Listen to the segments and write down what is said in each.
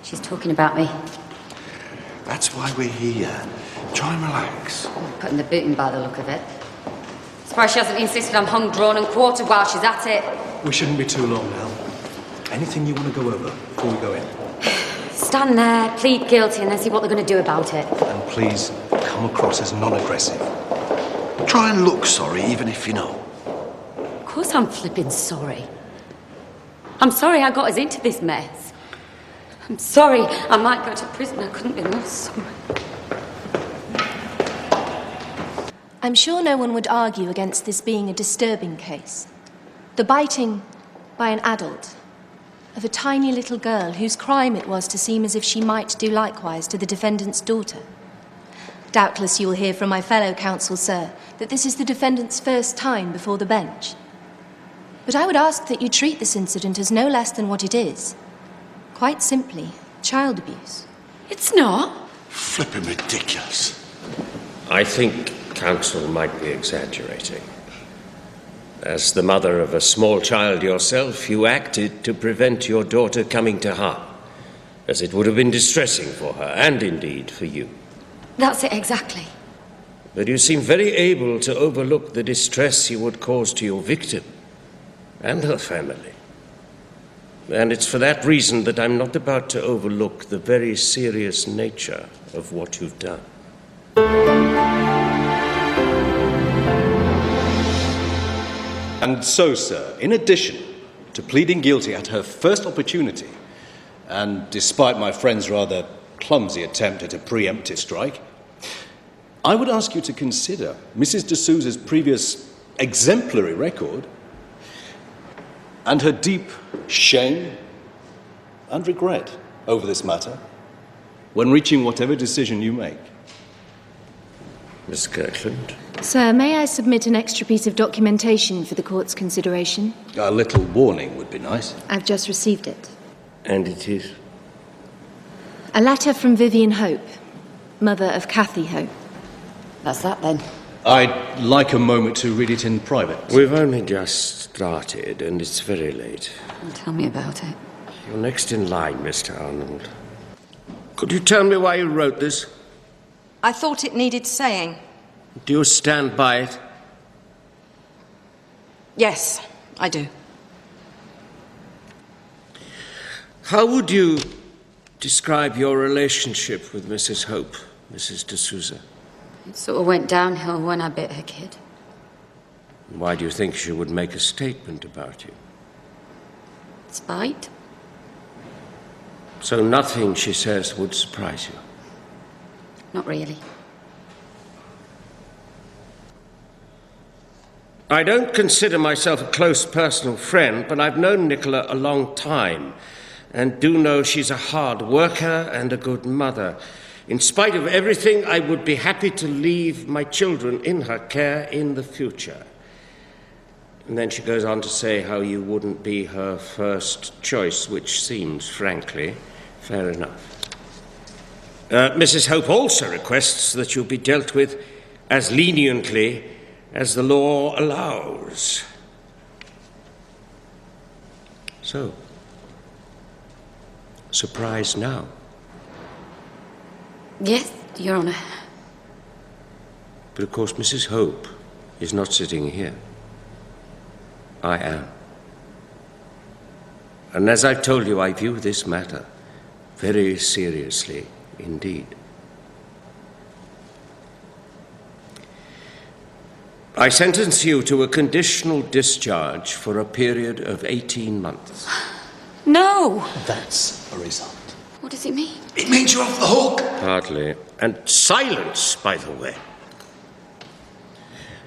She's talking about me. That's why we're here. Try and relax. I'm putting the boot in by the look of it. Surprised she hasn't insisted I'm hung, drawn and quartered while she's at it. We shouldn't be too long now. Anything you want to go over before we go in? Stand there, plead guilty, and then see what they're going to do about it. And please come across as non-aggressive. Try and look sorry, even if you know. Of course I'm flipping sorry. I'm sorry I got us into this mess. I'm sorry I might go to prison. I couldn't be more sorry. I'm sure no one would argue against this being a disturbing case. The biting by an adult of a tiny little girl whose crime it was to seem as if she might do likewise to the defendant's daughter. Doubtless you will hear from my fellow counsel, sir, that this is the defendant's first time before the bench. But I would ask that you treat this incident as no less than what it is. Quite simply, child abuse. It's not. Flipping ridiculous. I think counsel might be exaggerating. As the mother of a small child yourself, you acted to prevent your daughter coming to harm, as it would have been distressing for her, and indeed for you. That's it exactly. But you seem very able to overlook the distress you would cause to your victim and her family. And it's for that reason that I'm not about to overlook the very serious nature of what you've done. And so, sir, in addition to pleading guilty at her first opportunity, and despite my friend's rather clumsy attempt at a preemptive strike, I would ask you to consider Mrs. D'Souza's previous exemplary record and her deep shame and regret over this matter when reaching whatever decision you make. Miss Kirkland? Sir, may I submit an extra piece of documentation for the court's consideration? A little warning would be nice. I've just received it. And it is? A letter from Vivian Hope, mother of Kathy Hope. That's that then. I'd like a moment to read it in private. We've only just started, and it's very late. Tell me about it. You're next in line, Mr. Arnold. Could you tell me why you wrote this? I thought it needed saying. Do you stand by it? Yes, I do. How would you describe your relationship with Mrs. Hope, Mrs. D'Souza? It sort of went downhill when I bit her kid. Why do you think she would make a statement about you? Spite? So nothing she says would surprise you? Not really. I don't consider myself a close personal friend, but I've known Nicola a long time and do know she's a hard worker and a good mother. In spite of everything, I would be happy to leave my children in her care in the future. And then she goes on to say how you wouldn't be her first choice, which seems, frankly, fair enough. Mrs. Hope also requests that you be dealt with as leniently as the law allows. So, surprised now? Yes, Your Honour. But of course, Mrs. Hope is not sitting here. I am. And as I've told you, I view this matter very seriously indeed. I sentence you to a conditional discharge for a period of 18 months. No! That's a result. What does it mean? It means you're off the hook. Hardly. And silence, by the way.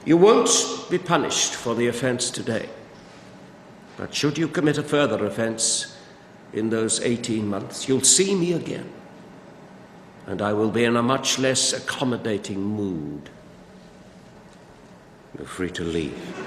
You won't be punished for the offence today. But should you commit a further offence in those 18 months, you'll see me again. And I will be in a much less accommodating mood. You're free to leave.